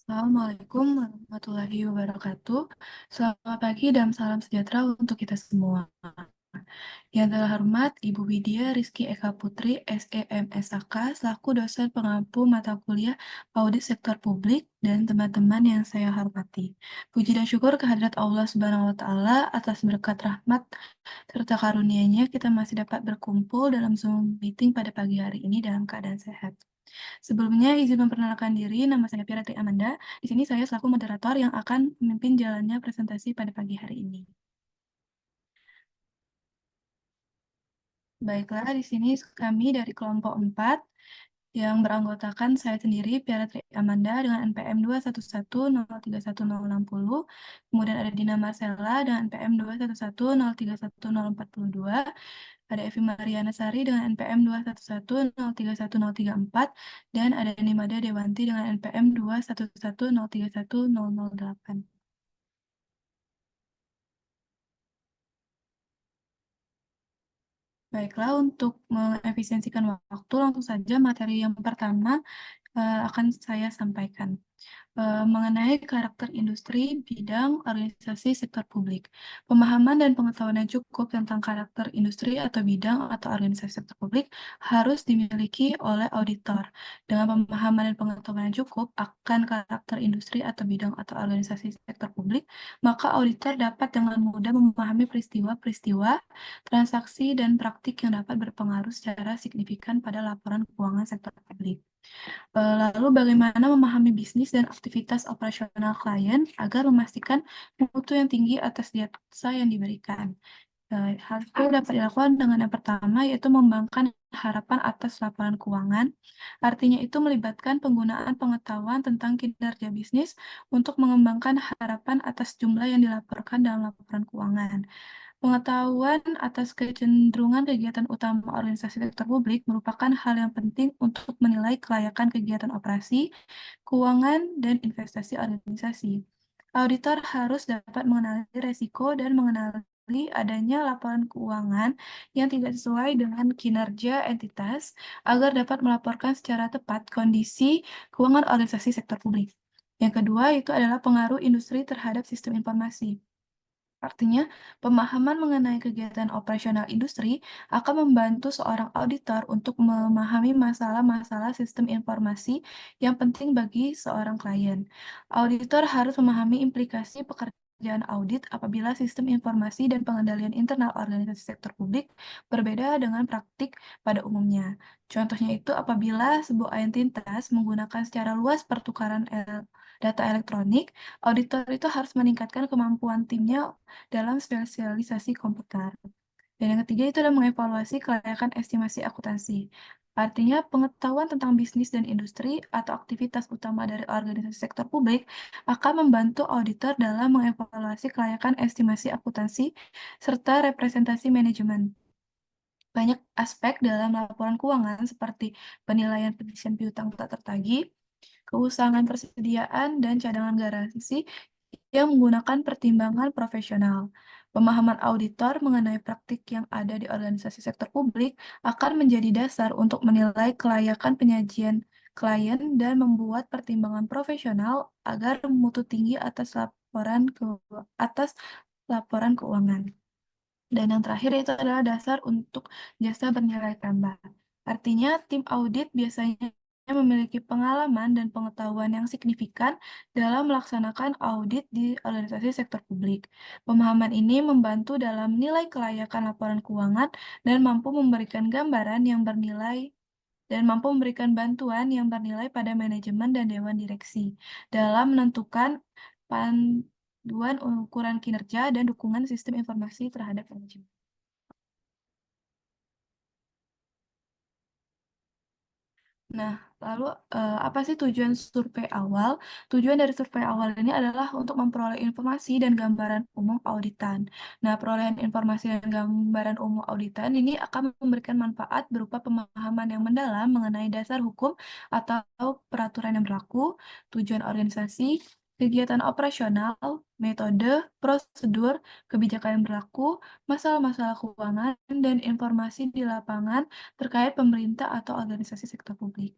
Assalamualaikum warahmatullahi wabarakatuh. Selamat pagi dan salam sejahtera untuk kita semua. Yang terhormat Ibu Widya Rizky Eka Putri, SEMSAK, selaku dosen pengampu mata kuliah Audit Sektor Publik dan teman-teman yang saya hormati. Puji dan syukur kehadirat Allah Subhanahu wa Ta'ala atas berkat rahmat serta karunia-Nya kita masih dapat berkumpul dalam Zoom meeting pada pagi hari ini dalam keadaan sehat. Sebelumnya, izin memperkenalkan diri, nama saya Pirati Amanda. Di sini saya selaku moderator yang akan memimpin jalannya presentasi pada pagi hari ini. Baiklah, di sini kami dari kelompok 4 yang beranggotakan saya sendiri, Pirati Amanda dengan NPM 211031060, kemudian ada Dina Marcella dengan NPM 211031042, ada Evi Mariana Sari dengan NPM 211031034, dan ada Nimada Dewanti dengan NPM 211031008. Baiklah, untuk mengefisiensikan waktu, langsung saja materi yang pertama akan saya sampaikan. Mengenai karakter industri, bidang, organisasi, sektor publik. Pemahaman dan pengetahuan yang cukup tentang karakter industri atau bidang atau organisasi sektor publik harus dimiliki oleh auditor. Dengan pemahaman dan pengetahuan yang cukup akan karakter industri atau bidang atau organisasi sektor publik, maka auditor dapat dengan mudah memahami peristiwa-peristiwa, transaksi, dan praktik yang dapat berpengaruh secara signifikan pada laporan keuangan sektor publik. Lalu bagaimana memahami bisnis dan aktivitas operasional klien agar memastikan mutu yang tinggi atas jasa yang diberikan. Hal itu dapat dilakukan dengan yang pertama, yaitu mengembangkan harapan atas laporan keuangan. Artinya itu melibatkan penggunaan pengetahuan tentang kinerja bisnis untuk mengembangkan harapan atas jumlah yang dilaporkan dalam laporan keuangan. Pengetahuan atas kecenderungan kegiatan utama organisasi sektor publik merupakan hal yang penting untuk menilai kelayakan kegiatan operasi, keuangan, dan investasi organisasi. Auditor harus dapat mengenali risiko dan mengenali adanya laporan keuangan yang tidak sesuai dengan kinerja entitas agar dapat melaporkan secara tepat kondisi keuangan organisasi sektor publik. Yang kedua itu adalah pengaruh industri terhadap sistem informasi. Artinya, pemahaman mengenai kegiatan operasional industri akan membantu seorang auditor untuk memahami masalah-masalah sistem informasi yang penting bagi seorang klien. Auditor harus memahami implikasi pekerjaan audit apabila sistem informasi dan pengendalian internal organisasi sektor publik berbeda dengan praktik pada umumnya. Contohnya itu apabila sebuah entitas menggunakan secara luas pertukaran data elektronik, auditor itu harus meningkatkan kemampuan timnya dalam spesialisasi komputer. Dan yang ketiga itu adalah mengevaluasi kelayakan estimasi akuntansi. Artinya pengetahuan tentang bisnis dan industri atau aktivitas utama dari organisasi sektor publik akan membantu auditor dalam mengevaluasi kelayakan estimasi akuntansi serta representasi manajemen. Banyak aspek dalam laporan keuangan seperti penilaian pengisian piutang tak tertagih, keusangan persediaan, dan cadangan garansi yang menggunakan pertimbangan profesional. Pemahaman auditor mengenai praktik yang ada di organisasi sektor publik akan menjadi dasar untuk menilai kelayakan penyajian klien dan membuat pertimbangan profesional agar mutu tinggi atas laporan keuangan. Dan yang terakhir itu adalah dasar untuk jasa bernilai tambah. Artinya, tim audit biasanya memiliki pengalaman dan pengetahuan yang signifikan dalam melaksanakan audit di organisasi sektor publik. Pemahaman ini membantu dalam nilai kelayakan laporan keuangan dan mampu memberikan gambaran yang bernilai dan mampu memberikan bantuan yang bernilai pada manajemen dan dewan direksi dalam menentukan panduan ukuran kinerja dan dukungan sistem informasi terhadap manajemen. Nah, lalu apa sih tujuan survei awal? Tujuan dari survei awal ini adalah untuk memperoleh informasi dan gambaran umum auditan. Nah, perolehan informasi dan gambaran umum auditan ini akan memberikan manfaat berupa pemahaman yang mendalam mengenai dasar hukum atau peraturan yang berlaku, tujuan organisasi, kegiatan operasional, metode, prosedur, kebijakan yang berlaku, masalah-masalah keuangan, dan informasi di lapangan terkait pemerintah atau organisasi sektor publik.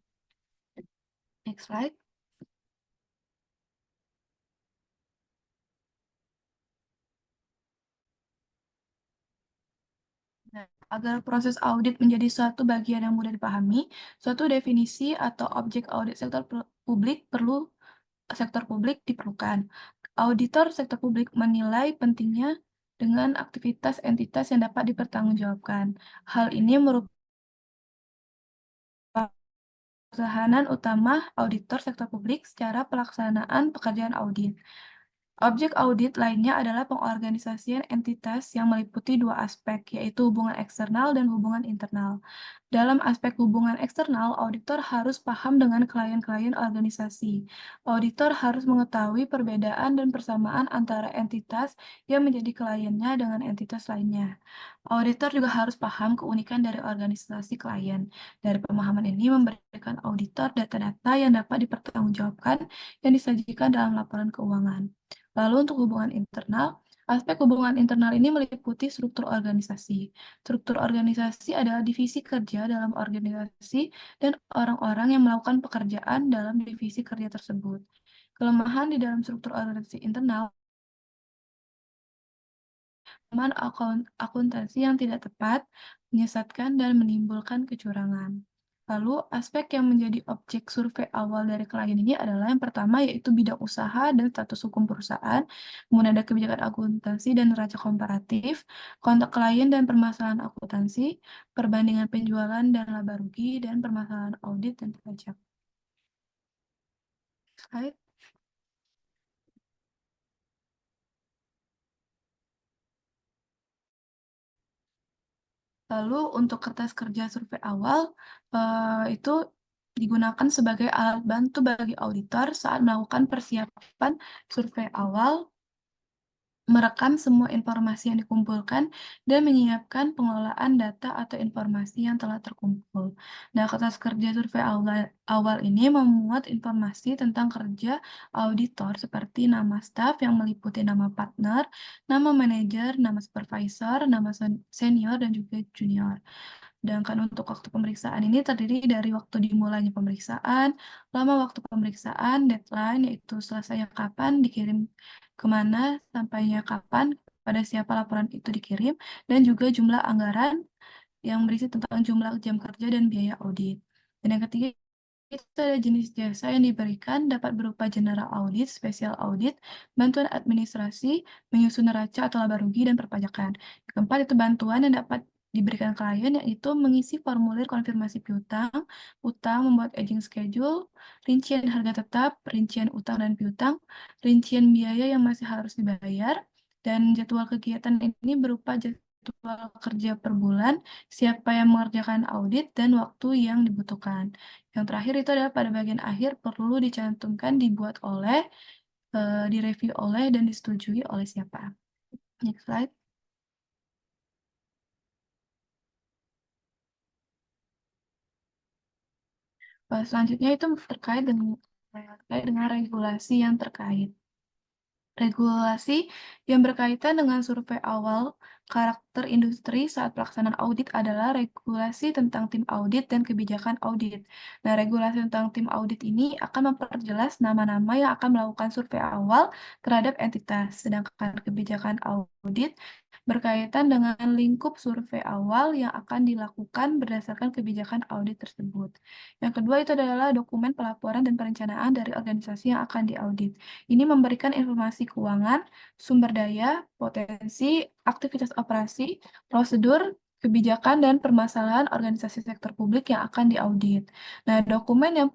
Next slide. Agar proses audit menjadi suatu bagian yang mudah dipahami, suatu definisi atau objek audit sektor publik diperlukan. Auditor sektor publik menilai pentingnya dengan aktivitas entitas yang dapat dipertanggungjawabkan. Hal ini merupakan pertahanan utama auditor sektor publik secara pelaksanaan pekerjaan audit. Objek audit lainnya adalah pengorganisasian entitas yang meliputi dua aspek, yaitu hubungan eksternal dan hubungan internal. Dalam aspek hubungan eksternal, auditor harus paham dengan klien-klien organisasi. Auditor harus mengetahui perbedaan dan persamaan antara entitas yang menjadi kliennya dengan entitas lainnya. Auditor juga harus paham keunikan dari organisasi klien. Dari pemahaman ini memberikan auditor data-data yang dapat dipertanggungjawabkan yang disajikan dalam laporan keuangan. Lalu untuk hubungan internal, aspek hubungan internal ini meliputi struktur organisasi. Struktur organisasi adalah divisi kerja dalam organisasi dan orang-orang yang melakukan pekerjaan dalam divisi kerja tersebut. Kelemahan di dalam struktur organisasi internal akuntansi yang tidak tepat, menyesatkan, dan menimbulkan kecurangan. Lalu, aspek yang menjadi objek survei awal dari klien ini adalah yang pertama yaitu bidang usaha dan status hukum perusahaan, kemudian ada kebijakan akuntansi dan neraca komparatif, kontak klien dan permasalahan akuntansi, perbandingan penjualan dan laba rugi, dan permasalahan audit dan pajak. Slide. Lalu untuk kertas kerja survei awal, itu digunakan sebagai alat bantu bagi auditor saat melakukan persiapan survei awal, merekam semua informasi yang dikumpulkan, dan menyiapkan pengelolaan data atau informasi yang telah terkumpul. Nah, kertas kerja survei awal ini memuat informasi tentang kerja auditor seperti nama staf yang meliputi nama partner, nama manajer, nama supervisor, nama senior, dan juga junior. Sedangkan untuk waktu pemeriksaan ini terdiri dari waktu dimulainya pemeriksaan, lama waktu pemeriksaan, deadline, yaitu selesainya kapan, dikirim kemana, sampainya kapan, pada siapa laporan itu dikirim, dan juga jumlah anggaran yang berisi tentang jumlah jam kerja dan biaya audit. Dan yang ketiga, itu ada jenis jasa yang diberikan dapat berupa general audit, special audit, bantuan administrasi, menyusun neraca atau laba rugi, dan perpajakan. Yang keempat itu bantuan yang dapat diberikan klien, yaitu mengisi formulir konfirmasi piutang, utang, membuat aging schedule, rincian harga tetap, rincian utang dan piutang, rincian biaya yang masih harus dibayar, dan jadwal kegiatan ini berupa jadwal kerja per bulan, siapa yang mengerjakan audit, dan waktu yang dibutuhkan. Yang terakhir itu adalah pada bagian akhir perlu dicantumkan, dibuat oleh, direview oleh, dan disetujui oleh siapa. Next slide. Selanjutnya itu terkait dengan regulasi yang terkait. Regulasi yang berkaitan dengan survei awal karakter industri saat pelaksanaan audit adalah regulasi tentang tim audit dan kebijakan audit. Nah, regulasi tentang tim audit ini akan memperjelas nama-nama yang akan melakukan survei awal terhadap entitas, sedangkan kebijakan audit berkaitan dengan lingkup survei awal yang akan dilakukan berdasarkan kebijakan audit tersebut. Yang kedua itu adalah dokumen pelaporan dan perencanaan dari organisasi yang akan diaudit. Ini memberikan informasi keuangan, sumber daya, potensi, aktivitas operasi, prosedur, kebijakan, dan permasalahan organisasi sektor publik yang akan diaudit. Nah, dokumen yang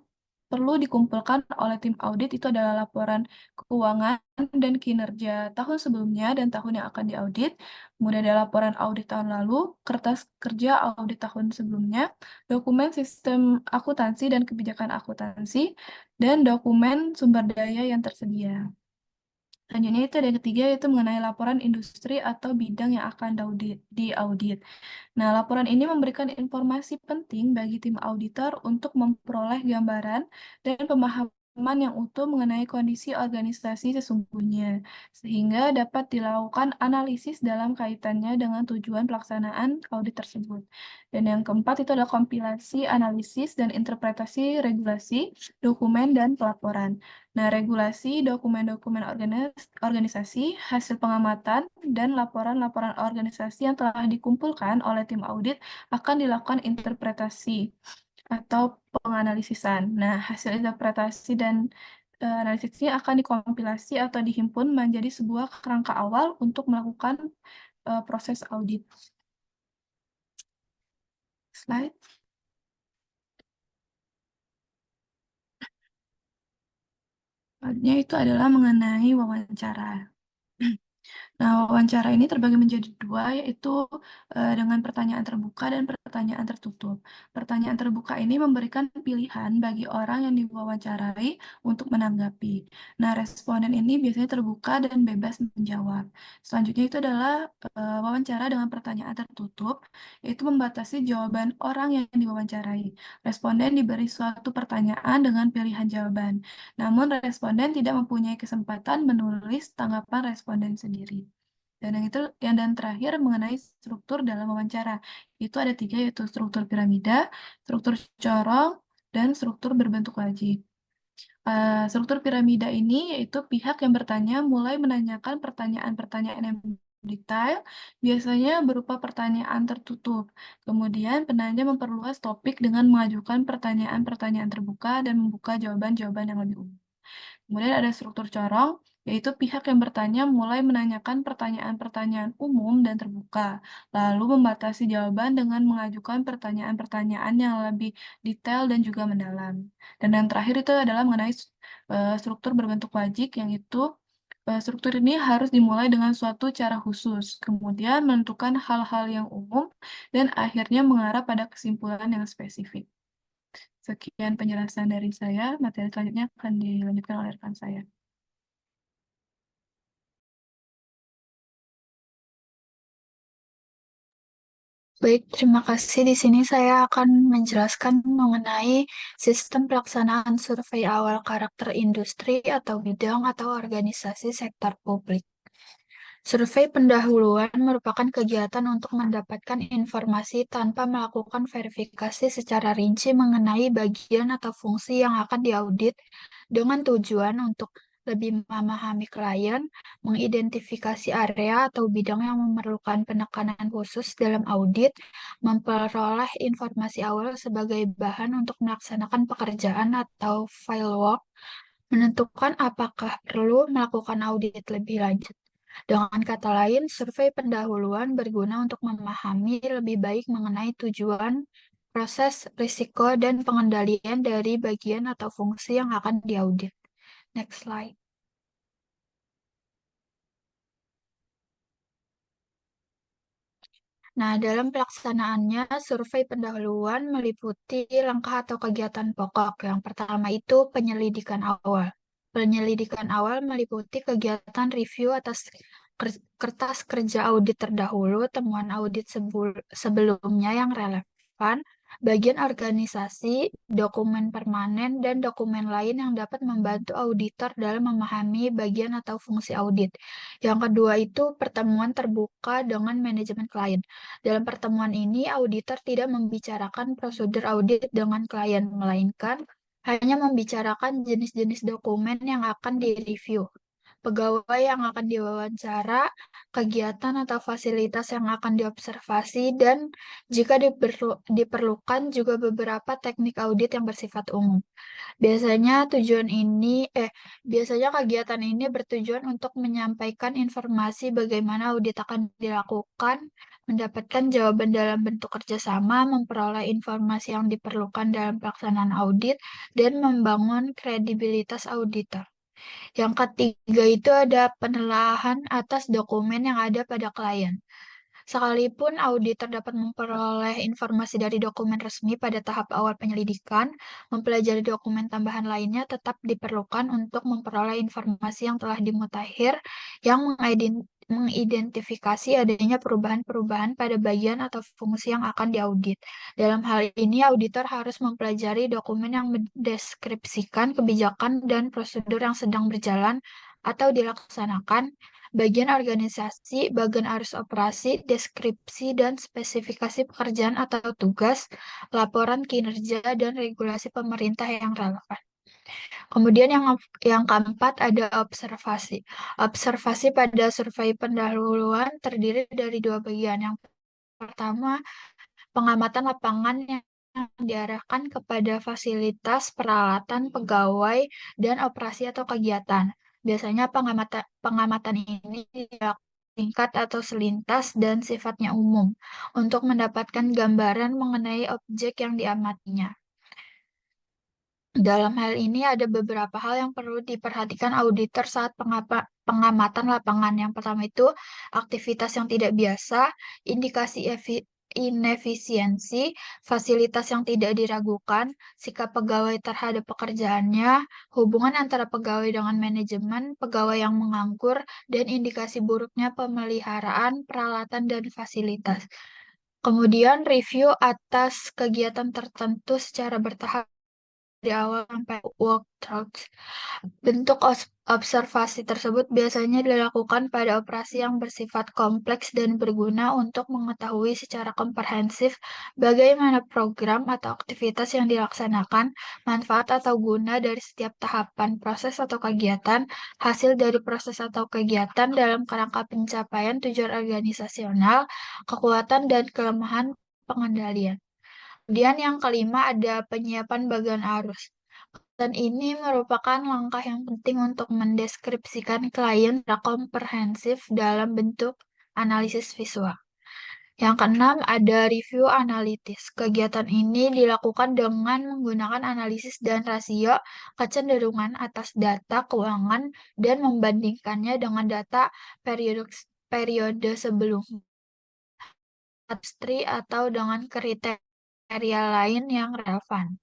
perlu dikumpulkan oleh tim audit itu adalah laporan keuangan dan kinerja tahun sebelumnya dan tahun yang akan diaudit, kemudian ada laporan audit tahun lalu, kertas kerja audit tahun sebelumnya, dokumen sistem akuntansi dan kebijakan akuntansi, dan dokumen sumber daya yang tersedia. Selanjutnya itu ada yang ketiga yaitu mengenai laporan industri atau bidang yang akan diaudit. Nah, laporan ini memberikan informasi penting bagi tim auditor untuk memperoleh gambaran dan pemahaman pemahaman yang utuh mengenai kondisi organisasi sesungguhnya, sehingga dapat dilakukan analisis dalam kaitannya dengan tujuan pelaksanaan audit tersebut. Dan yang keempat itu adalah kompilasi, analisis, dan interpretasi regulasi, dokumen, dan pelaporan. Nah, regulasi, dokumen-dokumen organisasi, hasil pengamatan, dan laporan-laporan organisasi yang telah dikumpulkan oleh tim audit akan dilakukan interpretasi atau penganalisisan. Nah, hasil interpretasi dan analisisnya akan dikompilasi atau dihimpun menjadi sebuah kerangka awal untuk melakukan proses audit. Slide. Selanjutnya itu adalah mengenai wawancara. Nah, wawancara ini terbagi menjadi dua, yaitu dengan pertanyaan terbuka dan pertanyaan tertutup. Pertanyaan terbuka ini memberikan pilihan bagi orang yang diwawancarai untuk menanggapi. Nah, responden ini biasanya terbuka dan bebas menjawab. Selanjutnya itu adalah wawancara dengan pertanyaan tertutup, yaitu membatasi jawaban orang yang diwawancarai. Responden diberi suatu pertanyaan dengan pilihan jawaban. Namun, responden tidak mempunyai kesempatan menulis tanggapan responden sendiri. Dan yang itu dan terakhir mengenai struktur dalam wawancara. Itu ada tiga, yaitu struktur piramida, struktur corong, dan struktur berbentuk wajib. Struktur piramida ini yaitu pihak yang bertanya mulai menanyakan pertanyaan-pertanyaan yang detail, biasanya berupa pertanyaan tertutup. Kemudian penanya memperluas topik dengan mengajukan pertanyaan-pertanyaan terbuka dan membuka jawaban-jawaban yang lebih umum. Kemudian ada struktur corong, yaitu pihak yang bertanya mulai menanyakan pertanyaan-pertanyaan umum dan terbuka, lalu membatasi jawaban dengan mengajukan pertanyaan-pertanyaan yang lebih detail dan juga mendalam. Dan yang terakhir itu adalah mengenai struktur berbentuk wajik, yang itu struktur ini harus dimulai dengan suatu cara khusus, kemudian menentukan hal-hal yang umum, dan akhirnya mengarah pada kesimpulan yang spesifik. Sekian penjelasan dari saya, materi selanjutnya akan dilanjutkan oleh rekan saya. Baik, terima kasih. Di sini saya akan menjelaskan mengenai sistem pelaksanaan survei awal karakter industri atau bidang atau organisasi sektor publik. Survei pendahuluan merupakan kegiatan untuk mendapatkan informasi tanpa melakukan verifikasi secara rinci mengenai bagian atau fungsi yang akan diaudit dengan tujuan untuk lebih memahami klien, mengidentifikasi area atau bidang yang memerlukan penekanan khusus dalam audit, memperoleh informasi awal sebagai bahan untuk melaksanakan pekerjaan atau file work, menentukan apakah perlu melakukan audit lebih lanjut. Dengan kata lain, survei pendahuluan berguna untuk memahami lebih baik mengenai tujuan, proses, risiko, dan pengendalian dari bagian atau fungsi yang akan diaudit. Next slide. Nah, dalam pelaksanaannya, survei pendahuluan meliputi langkah atau kegiatan pokok. Yang pertama itu penyelidikan awal. Penyelidikan awal meliputi kegiatan review atas kertas kerja audit terdahulu, temuan audit sebelumnya yang relevan, bagian organisasi, dokumen permanen, dan dokumen lain yang dapat membantu auditor dalam memahami bagian atau fungsi audit. Yang kedua itu pertemuan terbuka dengan manajemen klien. Dalam pertemuan ini, auditor tidak membicarakan prosedur audit dengan klien, melainkan hanya membicarakan jenis-jenis dokumen yang akan direview, pegawai yang akan diwawancara, kegiatan atau fasilitas yang akan diobservasi, dan jika diperlukan juga beberapa teknik audit yang bersifat umum. Biasanya tujuan ini, biasanya kegiatan ini bertujuan untuk menyampaikan informasi bagaimana audit akan dilakukan, mendapatkan jawaban dalam bentuk kerjasama, memperoleh informasi yang diperlukan dalam pelaksanaan audit, dan membangun kredibilitas auditor. Yang ketiga itu ada penelaahan atas dokumen yang ada pada klien. Sekalipun auditor dapat memperoleh informasi dari dokumen resmi pada tahap awal penyelidikan, mempelajari dokumen tambahan lainnya tetap diperlukan untuk memperoleh informasi yang telah dimutakhir yang mengidentifikasi adanya perubahan-perubahan pada bagian atau fungsi yang akan diaudit. Dalam hal ini, auditor harus mempelajari dokumen yang mendeskripsikan kebijakan dan prosedur yang sedang berjalan atau dilaksanakan, bagian organisasi, bagian arus operasi, deskripsi dan spesifikasi pekerjaan atau tugas, laporan kinerja, dan regulasi pemerintah yang relevan. Kemudian yang keempat ada observasi. Observasi pada survei pendahuluan terdiri dari dua bagian. Yang pertama, pengamatan lapangan yang diarahkan kepada fasilitas, peralatan, pegawai, dan operasi atau kegiatan. Biasanya pengamatan ini dilakukan singkat atau selintas dan sifatnya umum untuk mendapatkan gambaran mengenai objek yang diamatinya. Dalam hal ini ada beberapa hal yang perlu diperhatikan auditor saat pengamatan lapangan. Yang pertama itu aktivitas yang tidak biasa, indikasi inefisiensi, fasilitas yang tidak diragukan, sikap pegawai terhadap pekerjaannya, hubungan antara pegawai dengan manajemen, pegawai yang menganggur, dan indikasi buruknya pemeliharaan, peralatan, dan fasilitas. Kemudian review atas kegiatan tertentu secara bertahap dari awal sampai walkthroughs. Bentuk observasi tersebut biasanya dilakukan pada operasi yang bersifat kompleks dan berguna untuk mengetahui secara komprehensif bagaimana program atau aktivitas yang dilaksanakan, manfaat atau guna dari setiap tahapan proses atau kegiatan, hasil dari proses atau kegiatan dalam kerangka pencapaian tujuan organisasional, kekuatan dan kelemahan pengendalian. Kemudian yang kelima ada penyiapan bagian arus. Dan ini merupakan langkah yang penting untuk mendeskripsikan klien secara komprehensif dalam bentuk analisis visual. Yang keenam ada review analitis. Kegiatan ini dilakukan dengan menggunakan analisis dan rasio kecenderungan atas data keuangan dan membandingkannya dengan data periode sebelumnya atau dengan kriteria lain yang relevan.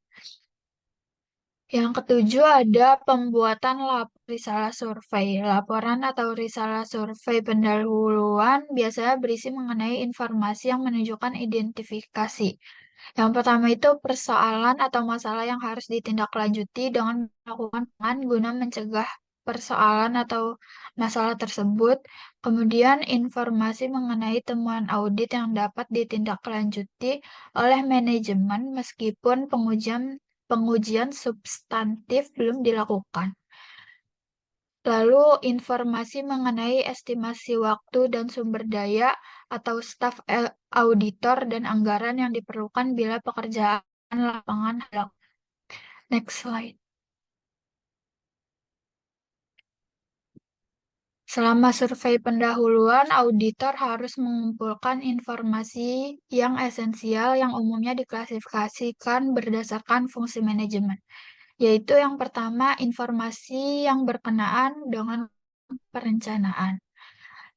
Yang ketujuh ada pembuatan risalah survei. Laporan atau risalah survei pendahuluan biasanya berisi mengenai informasi yang menunjukkan identifikasi. Yang pertama itu persoalan atau masalah yang harus ditindaklanjuti dengan melakukan penanganan guna mencegah persoalan atau masalah tersebut. Kemudian informasi mengenai temuan audit yang dapat ditindaklanjuti oleh manajemen meskipun pengujian substantif belum dilakukan. Lalu informasi mengenai estimasi waktu dan sumber daya atau staf auditor dan anggaran yang diperlukan bila pekerjaan lapangan hilang. Next slide. Selama survei pendahuluan, auditor harus mengumpulkan informasi yang esensial yang umumnya diklasifikasikan berdasarkan fungsi manajemen, yaitu yang pertama informasi yang berkenaan dengan perencanaan.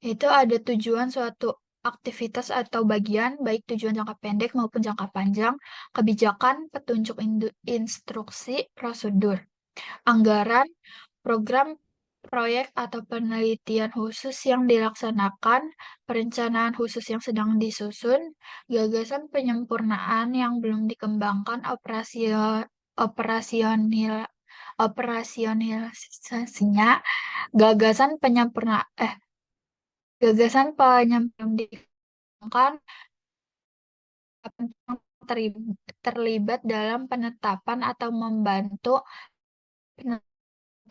Itu ada tujuan suatu aktivitas atau bagian, baik tujuan jangka pendek maupun jangka panjang, kebijakan, petunjuk instruksi, prosedur, anggaran, program, proyek atau penelitian khusus yang dilaksanakan, perencanaan khusus yang sedang disusun, gagasan penyempurnaan yang belum dikembangkan, operasional operasionalisasinya, gagasan penyempurnaan gagasan belum dikembangkan, terlibat dalam penetapan atau membantu penelitian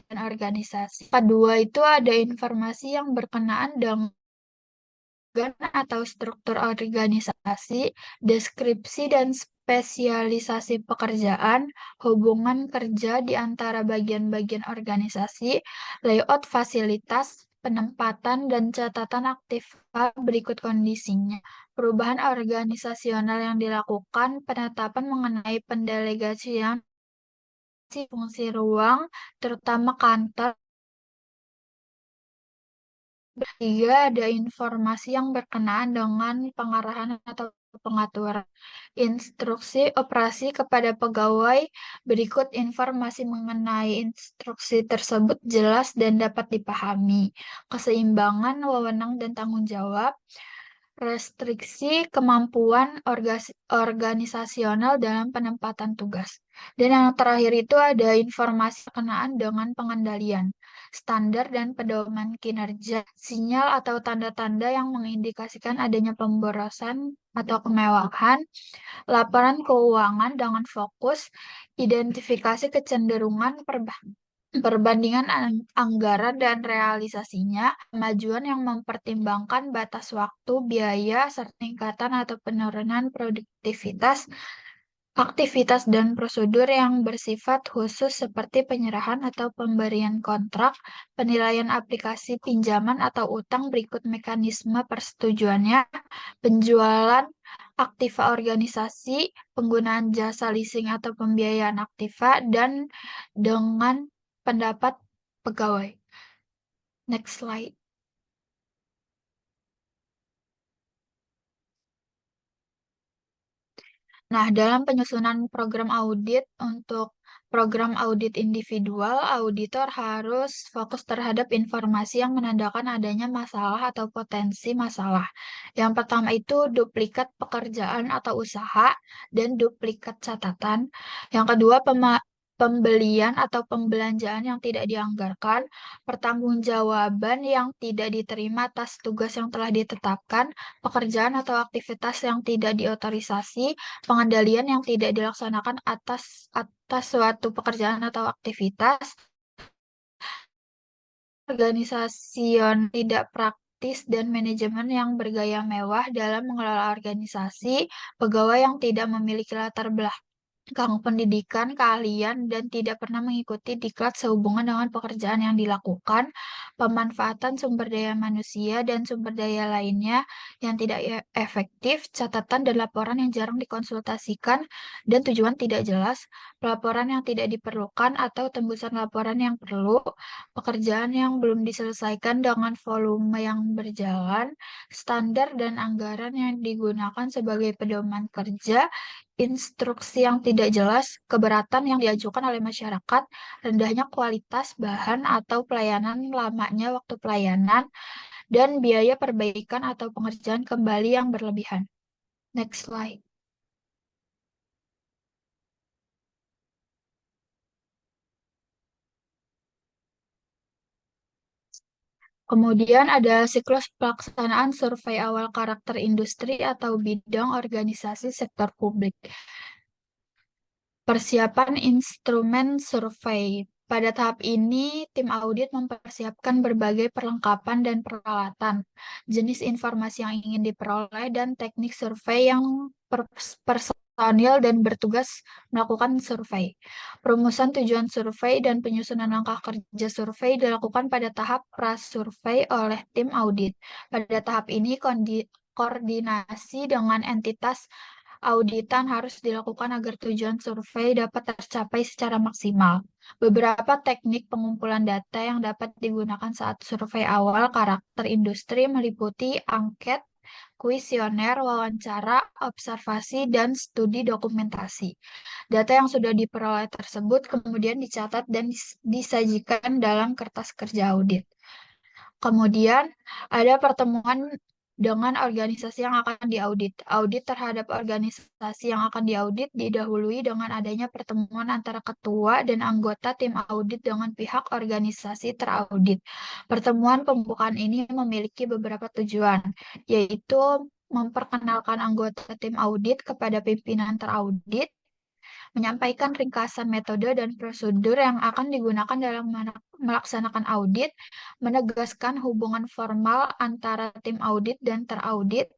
organisasi. Kedua itu ada informasi yang berkenaan dengan atau struktur organisasi, deskripsi dan spesialisasi pekerjaan, hubungan kerja di antara bagian-bagian organisasi, layout fasilitas, penempatan dan catatan aktif berikut kondisinya. Perubahan organisasional yang dilakukan, penetapan mengenai pendelegasian fungsi ruang, terutama kantor Tiga, ada informasi yang berkenaan dengan pengarahan atau pengaturan. Instruksi operasi kepada pegawai. Berikut informasi mengenai instruksi tersebut jelas dan dapat dipahami. Keseimbangan wewenang dan tanggung jawab. Restriksi kemampuan organisasional dalam penempatan tugas. Dan yang terakhir itu ada informasi berkenaan dengan pengendalian, standar dan pedoman kinerja, sinyal atau tanda-tanda yang mengindikasikan adanya pemborosan atau kemewahan, laporan keuangan dengan fokus, identifikasi kecenderungan perbandingan anggaran dan realisasinya, kemajuan yang mempertimbangkan batas waktu, biaya, serta peningkatan atau penurunan produktivitas, aktivitas dan prosedur yang bersifat khusus seperti penyerahan atau pemberian kontrak, penilaian aplikasi pinjaman atau utang berikut mekanisme persetujuannya, penjualan aktiva organisasi, penggunaan jasa leasing atau pembiayaan aktiva, dan dengan pendapat pegawai. Next slide. Nah, dalam penyusunan program audit untuk program audit individual, auditor harus fokus terhadap informasi yang menandakan adanya masalah atau potensi masalah. Yang pertama itu duplikat pekerjaan atau usaha dan duplikat catatan. Yang kedua, pembelian atau pembelanjaan yang tidak dianggarkan, pertanggungjawaban yang tidak diterima atas tugas yang telah ditetapkan, pekerjaan atau aktivitas yang tidak diotorisasi, pengendalian yang tidak dilaksanakan atas suatu pekerjaan atau aktivitas, organisasion tidak praktis dan manajemen yang bergaya mewah dalam mengelola organisasi, pegawai yang tidak memiliki latar belakang pendidikan, keahlian, dan tidak pernah mengikuti diklat sehubungan dengan pekerjaan yang dilakukan, pemanfaatan sumber daya manusia dan sumber daya lainnya yang tidak efektif, catatan dan laporan yang jarang dikonsultasikan, dan tujuan tidak jelas, pelaporan yang tidak diperlukan atau tembusan laporan yang perlu, pekerjaan yang belum diselesaikan dengan volume yang berjalan, standar dan anggaran yang digunakan sebagai pedoman kerja, instruksi yang tidak jelas, keberatan yang diajukan oleh masyarakat, rendahnya kualitas bahan atau pelayanan, lamanya waktu pelayanan, dan biaya perbaikan atau pengerjaan kembali yang berlebihan. Next slide. Kemudian ada siklus pelaksanaan survei awal karakter industri atau bidang organisasi sektor publik. Persiapan instrumen survei. Pada tahap ini, tim audit mempersiapkan berbagai perlengkapan dan peralatan, jenis informasi yang ingin diperoleh, dan teknik survei yang personil dan bertugas melakukan survei. Perumusan tujuan survei dan penyusunan langkah kerja survei dilakukan pada tahap prasurvei oleh tim audit. Pada tahap ini, koordinasi dengan entitas auditan harus dilakukan agar tujuan survei dapat tercapai secara maksimal. Beberapa teknik pengumpulan data yang dapat digunakan saat survei awal karakter industri meliputi angket, kuesioner, wawancara, observasi, dan studi dokumentasi. Data yang sudah diperoleh tersebut kemudian dicatat dan disajikan dalam kertas kerja audit. Kemudian ada pertemuan dengan organisasi yang akan diaudit. Audit terhadap organisasi yang akan diaudit didahului dengan adanya pertemuan antara ketua dan anggota tim audit dengan pihak organisasi teraudit. Pertemuan pembukaan ini memiliki beberapa tujuan, yaitu memperkenalkan anggota tim audit kepada pimpinan teraudit, menyampaikan ringkasan metode dan prosedur yang akan digunakan dalam melaksanakan audit, menegaskan hubungan formal antara tim audit dan teraudit,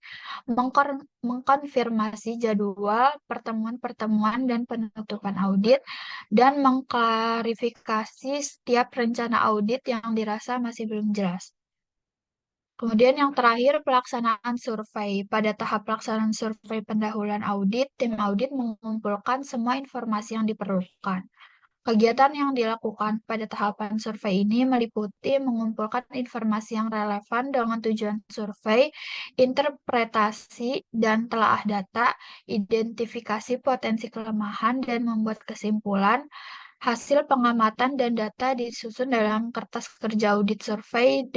mengkonfirmasi jadwal pertemuan-pertemuan dan penutupan audit, dan mengklarifikasi setiap rencana audit yang dirasa masih belum jelas. Kemudian yang terakhir, pelaksanaan survei. Pada tahap pelaksanaan survei pendahuluan audit, tim audit mengumpulkan semua informasi yang diperlukan. Kegiatan yang dilakukan pada tahapan survei ini meliputi mengumpulkan informasi yang relevan dengan tujuan survei, interpretasi dan telaah data, identifikasi potensi kelemahan, dan membuat kesimpulan. Hasil pengamatan dan data disusun dalam kertas kerja audit survei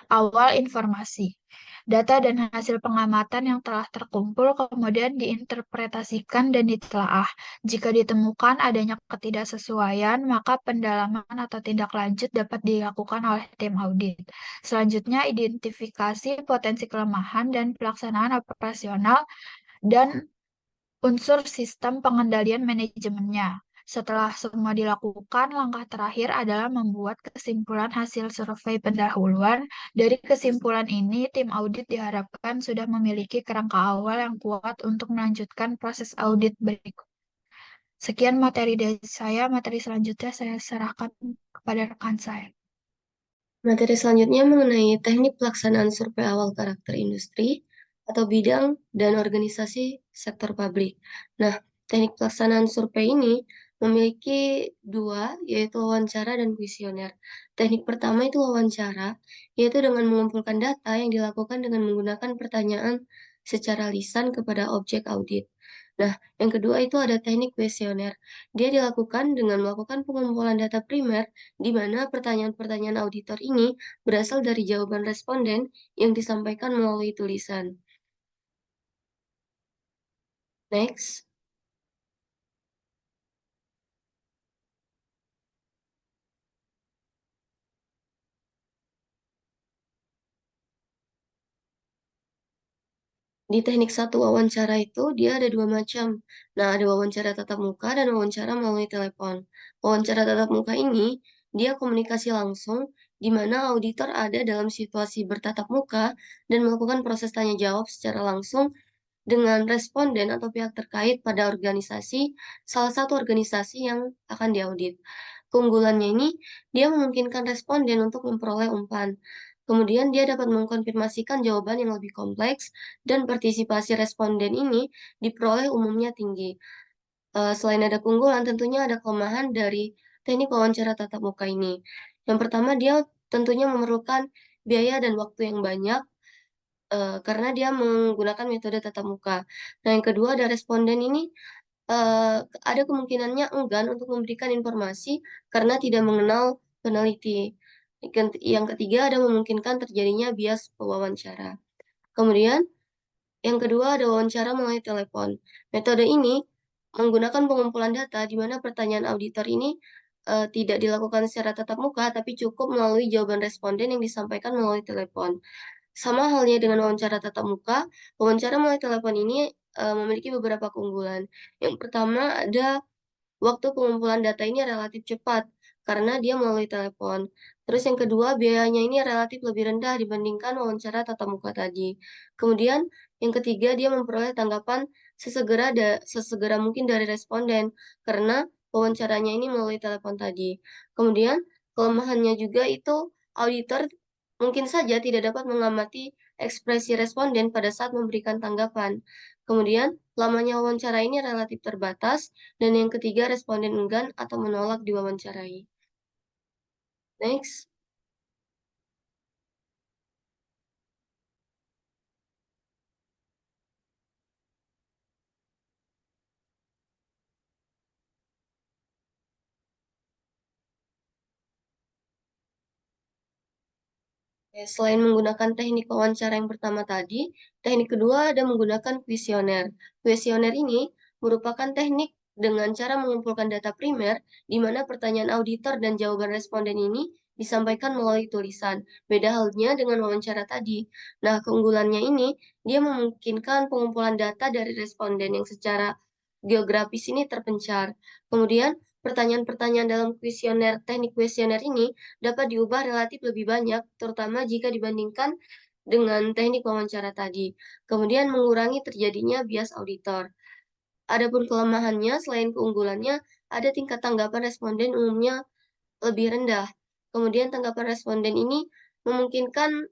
awal informasi. Data dan hasil pengamatan yang telah terkumpul kemudian diinterpretasikan dan ditelaah. Jika ditemukan adanya ketidaksesuaian, maka pendalaman atau tindak lanjut dapat dilakukan oleh tim audit. Selanjutnya, identifikasi potensi kelemahan dan pelaksanaan operasional dan unsur sistem pengendalian manajemennya. Setelah semua dilakukan, langkah terakhir adalah membuat kesimpulan hasil survei pendahuluan. Dari kesimpulan ini, tim audit diharapkan sudah memiliki kerangka awal yang kuat untuk melanjutkan proses audit berikut. Sekian materi dari saya. Materi selanjutnya saya serahkan kepada rekan saya. Materi selanjutnya mengenai teknik pelaksanaan survei awal karakter industri atau bidang dan organisasi sektor publik. Nah, teknik pelaksanaan survei ini memiliki dua, yaitu wawancara dan kuesioner. Teknik pertama itu wawancara, yaitu dengan mengumpulkan data yang dilakukan dengan menggunakan pertanyaan secara lisan kepada objek audit. Nah, yang kedua itu ada teknik kuesioner. Dia dilakukan dengan melakukan pengumpulan data primer di mana pertanyaan-pertanyaan auditor ini berasal dari jawaban responden yang disampaikan melalui tulisan. Next. Di teknik satu wawancara itu dia ada dua macam. Nah, ada wawancara tatap muka dan wawancara melalui telepon. Wawancara tatap muka ini dia komunikasi langsung di mana auditor ada dalam situasi bertatap muka dan melakukan proses tanya jawab secara langsung dengan responden atau pihak terkait pada organisasi, salah satu organisasi yang akan diaudit. Keunggulannya ini, dia memungkinkan responden untuk memperoleh umpan. Kemudian dia dapat mengkonfirmasikan jawaban yang lebih kompleks dan partisipasi responden ini diperoleh umumnya tinggi. Selain ada keunggulan, tentunya ada kelemahan dari teknik wawancara tatap muka ini. Yang pertama, dia tentunya memerlukan biaya dan waktu yang banyak karena dia menggunakan metode tatap muka. Nah, yang kedua ada responden ini ada kemungkinannya enggan untuk memberikan informasi karena tidak mengenal peneliti. Yang ketiga ada memungkinkan terjadinya bias pewawancara. Kemudian yang kedua ada wawancara melalui telepon. Metode ini menggunakan pengumpulan data di mana pertanyaan auditor ini tidak dilakukan secara tatap muka, tapi cukup melalui jawaban responden yang disampaikan melalui telepon. Sama halnya dengan wawancara tatap muka, wawancara melalui telepon ini memiliki beberapa keunggulan. Yang pertama ada waktu pengumpulan data ini relatif cepat karena dia melalui telepon. Terus yang kedua, biayanya ini relatif lebih rendah dibandingkan wawancara tatap muka tadi. Kemudian yang ketiga, dia memperoleh tanggapan sesegera mungkin dari responden karena wawancaranya ini melalui telepon tadi. Kemudian kelemahannya juga itu auditor mungkin saja tidak dapat mengamati ekspresi responden pada saat memberikan tanggapan. Kemudian, lamanya wawancara ini relatif terbatas, dan yang ketiga responden enggan atau menolak diwawancarai. Next. Selain menggunakan teknik wawancara yang pertama tadi, teknik kedua ada menggunakan kuesioner. Kuesioner ini merupakan teknik dengan cara mengumpulkan data primer, di mana pertanyaan auditor dan jawaban responden ini disampaikan melalui tulisan. Beda halnya dengan wawancara tadi. Nah, keunggulannya ini, dia memungkinkan pengumpulan data dari responden yang secara geografis ini terpencar. Kemudian, pertanyaan-pertanyaan dalam teknik kuesioner ini dapat diubah relatif lebih banyak, terutama jika dibandingkan dengan teknik wawancara tadi. Kemudian mengurangi terjadinya bias auditor. Adapun kelemahannya, selain keunggulannya, ada tingkat tanggapan responden umumnya lebih rendah. Kemudian tanggapan responden ini memungkinkan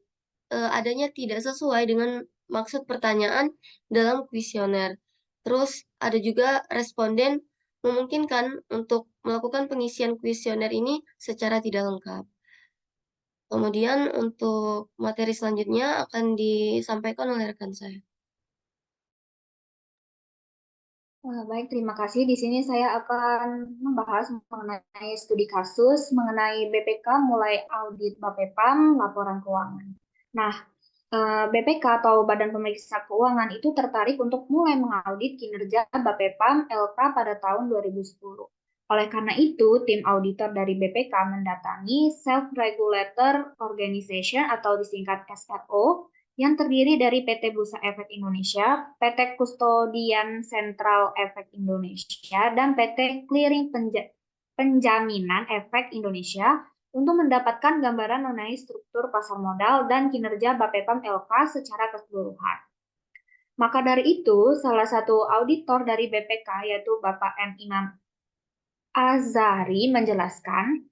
adanya tidak sesuai dengan maksud pertanyaan dalam kuesioner. Terus ada juga responden memungkinkan untuk melakukan pengisian kuesioner ini secara tidak lengkap. Kemudian untuk materi selanjutnya akan disampaikan oleh rekan saya. Baik, terima kasih. Di sini saya akan membahas mengenai studi kasus mengenai BPK mulai audit BAPEPAM, laporan keuangan. Nah, BPK atau Badan Pemeriksa Keuangan itu tertarik untuk mulai mengaudit kinerja BAPEPAM LK pada tahun 2010. Oleh karena itu, tim auditor dari BPK mendatangi Self-Regulator Organization atau disingkat SRO yang terdiri dari PT Bursa Efek Indonesia, PT Kustodian Sentral Efek Indonesia, dan PT Clearing Penjaminan Efek Indonesia untuk mendapatkan gambaran mengenai struktur pasar modal dan kinerja BAPEPAM LK secara keseluruhan. Maka dari itu, salah satu auditor dari BPK yaitu Bapak M. Imam Azari menjelaskan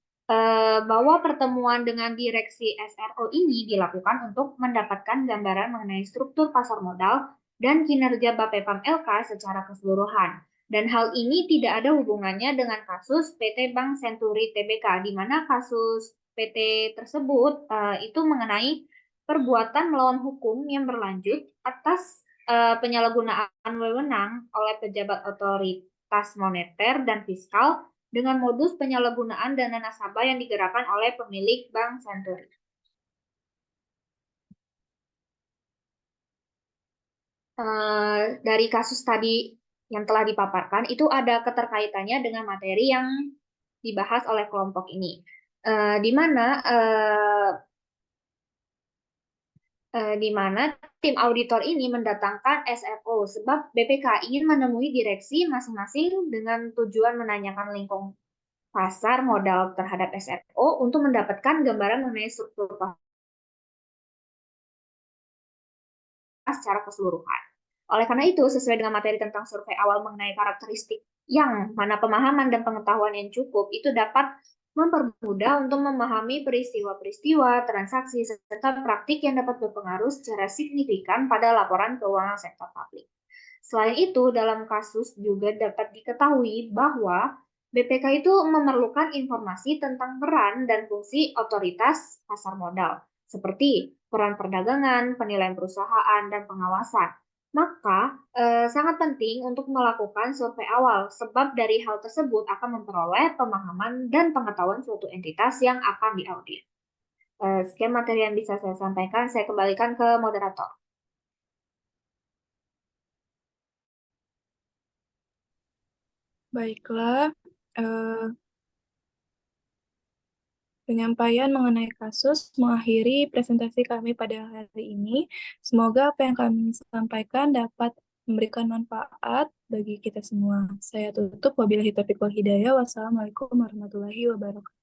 bahwa pertemuan dengan direksi SRO ini dilakukan untuk mendapatkan gambaran mengenai struktur pasar modal dan kinerja BAPEPAM LK secara keseluruhan. Dan hal ini tidak ada hubungannya dengan kasus PT Bank Senturi Tbk, di mana kasus PT tersebut itu mengenai perbuatan melawan hukum yang berlanjut atas penyalahgunaan wewenang oleh pejabat otoritas moneter dan fiskal dengan modus penyalahgunaan dana nasabah yang digerakkan oleh pemilik Bank Senturi. Dari kasus tadi yang telah dipaparkan, itu ada keterkaitannya dengan materi yang dibahas oleh kelompok ini. Di mana tim auditor ini mendatangkan SFO sebab BPK ingin menemui direksi masing-masing dengan tujuan menanyakan lingkung pasar modal terhadap SFO untuk mendapatkan gambaran mengenai struktur pasar secara keseluruhan. Oleh karena itu, sesuai dengan materi tentang survei awal mengenai karakteristik yang mana pemahaman dan pengetahuan yang cukup itu dapat mempermudah untuk memahami peristiwa-peristiwa, transaksi, serta praktik yang dapat berpengaruh secara signifikan pada laporan keuangan sektor publik. Selain itu, dalam kasus juga dapat diketahui bahwa BPK itu memerlukan informasi tentang peran dan fungsi otoritas pasar modal, seperti peran perdagangan, penilaian perusahaan, dan pengawasan. Maka sangat penting untuk melakukan survei awal, sebab dari hal tersebut akan memperoleh pemahaman dan pengetahuan suatu entitas yang akan diaudit. Sekian materi yang bisa saya sampaikan, saya kembalikan ke moderator. Baiklah, penyampaian mengenai kasus mengakhiri presentasi kami pada hari ini. Semoga apa yang kami sampaikan dapat memberikan manfaat bagi kita semua. Saya tutup, wabillahi taufiq wal hidayah. Wassalamualaikum warahmatullahi wabarakatuh.